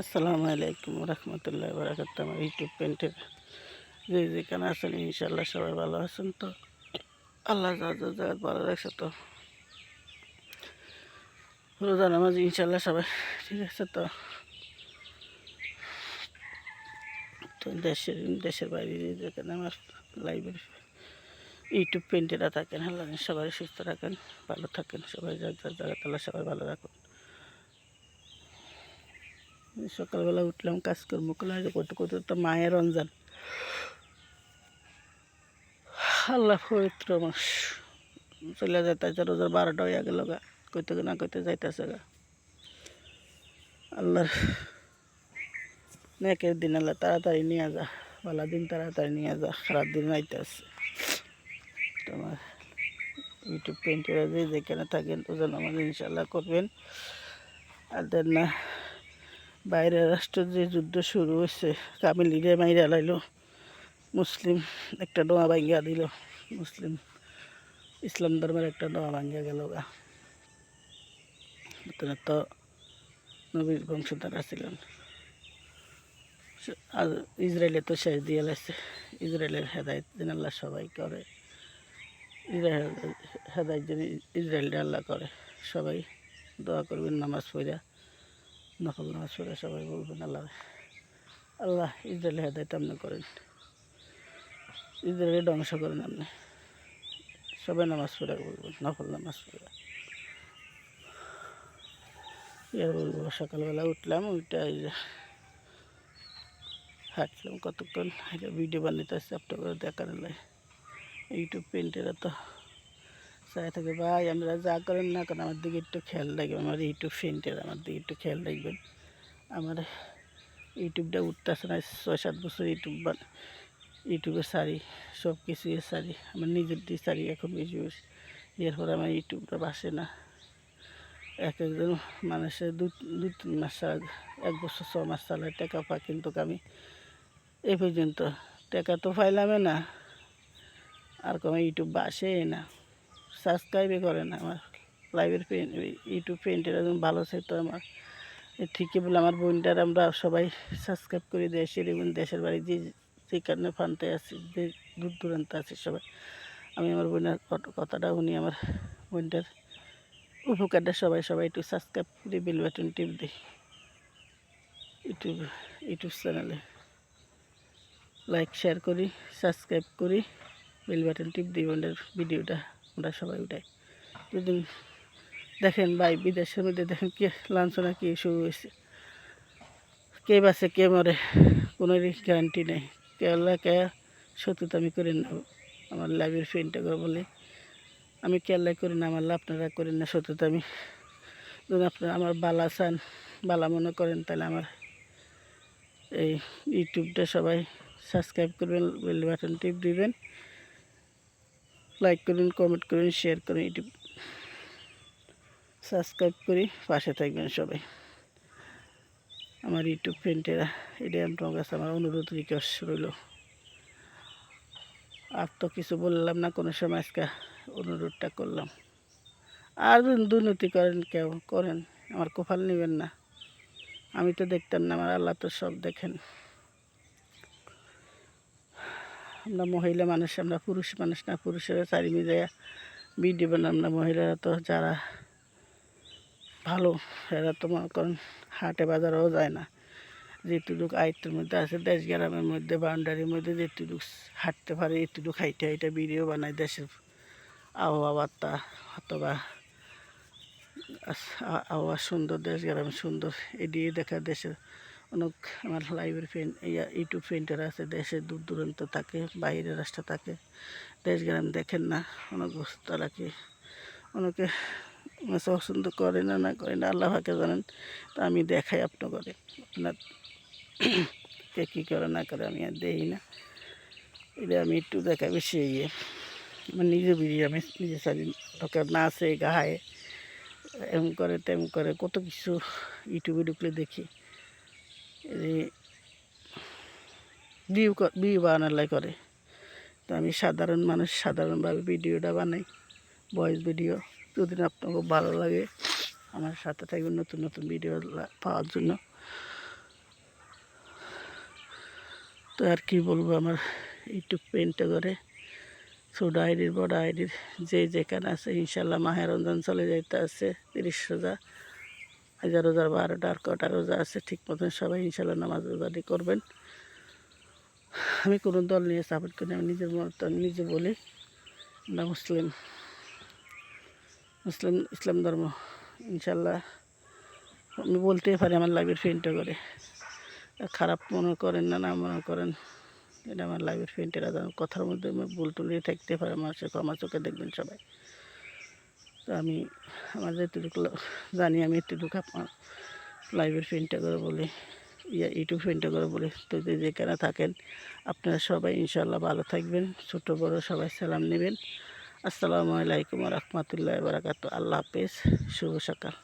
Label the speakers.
Speaker 1: আসসালামু আলাইকুম রহমতুল্লাহ বারাকাত। আমার ইউটিউব পেন্টের যেখানে আছেন ইনশাল্লাহ সবাই ভালো আছেন তো। আল্লাহ জায়গা ভালো রাখছে তো। রোজা নামাজ ইনশাল্লাহ সবাই ঠিক আছে তো। তো দেশের বাইরে যেখানে আমার লাইব্রেরি ইউটিউব পেন্টেরা থাকেন, আল্লাহ সবাই সুস্থ রাখেন, ভালো থাকেন, সবাই যার জায়গা তাল্লাহ সবাই ভালো রাখুন। সকালবেলা উঠলাম, কাজকর্ম করলাম, করতে করতে তো মায়ের রমজান, আল্লাহ পবিত্র মাস চলে যাইতেছে। রোজার 12টা হইয়া গেল গা, কইতে না কইতে যাইতেছে গা। আল্লাহর নেকের দিন আল্লাহ তাড়াতাড়ি নিয়ে যা, ভালো দিন তাড়াতাড়ি নিয়ে যা, খারাপ দিন আইতেছে। তোমার ইউটিউব পেন্টেরা যেখানে থাকেন রোজা নামাজ ইনশাল্লাহ করবেন। আর দেন না বাইরের রাষ্ট্র যে যুদ্ধ শুরু হয়েছে, কামিলিরে মাইরা লাইলো, মুসলিম একটা ডোয়া ভাঙ্গিয়া দিল, মুসলিম ইসলাম ধর্মের একটা ডোয়া ভাঙ্গিয়া গেল গা। তো নবীর বংশধরা ছিলেন। আর ইসরায়েলে তো শেষ দিয়ে লাগছে। ইসরায়েলের হেদায়ত যেন আল্লাহ সবাই করে, হেদায়ত যেন ইসরায়েলটা আল্লাহ করে। সবাই দোয়া করবেন, নামাজ পড়া, নকল নামাজ পড়া সবাই বলবেন আল্লাহ আল্লাহ ইসরায়েলের হেদায়ত আপনি করেন, ইসরায়েলের ধ্বংস করেন আপনি। সবাই নামাজ পড়া বলবেন, নকল নামাজ পড়া। আর বলবো, সকালবেলা উঠলাম, ওইটা হাঁটলাম কতক্ষণ, ভিডিও বানাইতে আসছে আপনার দেখার লাগে। ইউটিউব পেন্টেরা তো চাই থাকে, ভাই আমরা যা করেন না করেন আমার দিকে একটু খেয়াল রাখবেন। আমার ইউটিউব পেন্টের আমার দিকে একটু খেয়াল রাখবেন। আমার ইউটিউবটা উঠতেছে না, 6-7 বছর ইউটিউবে সারি, সব কিছু সারি, আমার নিজের দিয়ে সারি এখন বেশি বেশি। এরপর আমার ইউটিউবটা বাসে না। এক একজন মানুষের 2-3 মাস 1 বছর 6 মাস চালায় টাকা পায়, কিন্তু আমি এই পর্যন্ত টাকা তো পাইলামই না, আর কোনো ইউটিউব বাসে না, সাবস্ক্রাইবই করে না। আমার লাইভের ইউটিউব পেন্টের একদম ভালো চাই তো। আমার ঠিকই বলে আমার বোনটার আমরা সবাই সাবস্ক্রাইব করে দেশের এবং দেশের বাড়ি যেখানে ফানতে আছি, যে দূর দূরান্তে আছি সবাই, আমি আমার বোনের কথাটা উনি আমার বোনটার উপকারটা সবাই একটু সাবস্ক্রাইব করে বেল বাটন টিপ দিই। ইউটিউব চ্যানেলে লাইক শেয়ার করি, সাবস্ক্রাইব করি, বেল বাটন টিপ দিই। বোনের ভিডিওটা আমরা সবাই উঠাই। যদি দেখেন ভাই, বিদেশের মধ্যে দেখেন কে লাঞ্ছনা কি শুরু হয়েছে, কে বাঁচে কে মরে কোনো গ্যারান্টি নেই। কে শত্রুতা আমি করি না, আমার লাইভের ফ্রেন্ডটা করে বলে আমি কেল্লাই করি না, আমার আপনারা করেন না শত্রুতা। আমি যদি আপনারা আমার বালা চান, বালা মনে করেন, তাহলে আমার এই ইউটিউবটা সবাই সাবস্ক্রাইব করবেন, বেল বাটন টিপ দিবেন, লাইক করুন, কমেন্ট করুন, শেয়ার করুন, ইউটিউব সাবস্ক্রাইব করি পাশে থাকবেন সবাই। আমার ইউটিউব ফ্রেন্ডেরা, এটাই আপনার কাছে আমার অনুরোধ, রিকোয়েস্ট রইল। আর তো কিছু বললাম না, কোনো সময় আজকে অনুরোধটা করলাম। আর দুর্নীতি করেন কেউ করেন, আমার কপাল নেবেন না, আমি তো দেখতাম না, আমার আল্লাহ তো সব দেখেন। আমরা মহিলা মানুষ, আমরা পুরুষ মানুষ না, পুরুষেরা চারি মিলে ভিডিও বানাম না। মহিলারা তো যারা ভালো, এরা তো মনে করেন হাটে বাজারেও যায় না, যেটুকু আয়ত্তের মধ্যে আছে, দেশ গ্রামের মধ্যে বাউন্ডারির মধ্যে যেটুকু হাঁটতে পারে, এটুকু হাইটে ভিডিও বানায়, দেশের আবহাওয়াটা অথবা আবহাওয়া সুন্দর, দেশ গ্রাম সুন্দর, এদিকে দেখা দেশের অনেক আমার লাইভের ফ্রেন্ড ইউটিউব ফ্রেন্ডেরা আছে, দেশের দূর দূরান্ত থাকে, বাইরের রাষ্ট্র থাকে, দেশ গ্রাম দেখেন না, অনেক বস্তু তারা কি অনেকে পছন্দ করে না, না করে না, আল্লাহ ভাকে জানেন। তা আমি দেখাই আপনার করে, আপনার কে কী করে না করে আমি আর দেই না। এটা আমি একটু দেখা বেশি আমার নিজে ভিডিও আমি নিজে সারি, লোকের নাচে গায়ে এমন করে তেমন করে কত কিছু ইউটিউবে ঢুকলে দেখি। ভিউ বানালাই করে, তো আমি সাধারণ মানুষ, সাধারণভাবে ভিডিওটা বানাই, ভয়েস ভিডিও। যদি আপনার খুব ভালো লাগে আমার সাথে থাকবেন নতুন নতুন ভিডিও পাওয়ার জন্য। তো আর কি বলবো, আমার ইউটিউব পেনটা করে ছোট আইডির বড় আইডির যে যেখানে আছে ইনশাল্লাহ মাহে রমজান চলে যাইতে আছে 30 রোজা, হাজার রোজার 12টা আর কটা রোজা আছে, ঠিক মতন সবাই ইনশাল্লাহ নামাজ রোজাটি করবেন। আমি কোনো দল নিয়ে সাপোর্ট করি, আমি নিজের মত নিজে বলি আমরা মুসলিম মুসলিম ইসলাম ধর্ম ইনশাল্লাহ আমি বলতেই পারি আমার লাইফের ফ্রেন্ডটা করে। খারাপ মনে করেন না, না মনে করেন, এটা আমার লাইফের ফ্রেন্ডেরা কথার মধ্যে ভুল টুলিয়ে থাকতে পারে, মানুষের ক্ষমা চোখে দেখবেন সবাই। তো আমি আমার যেটুকু জানি আমি এতটুকু আপনার লাইভের ফ্রেন্ডটা করে বলি, ইউটিউব ফ্রেন্ডটা করে বলি। তো যেখানে থাকেন আপনারা সবাই ইনশাল্লাহ ভালো থাকবেন, ছোটো বড় সবাই সালাম নেবেন। আসসালামু আলাইকুম রহমতুল্লাহ বারাকাতু। আল্লাহ হাফেজ, শুভ সকাল।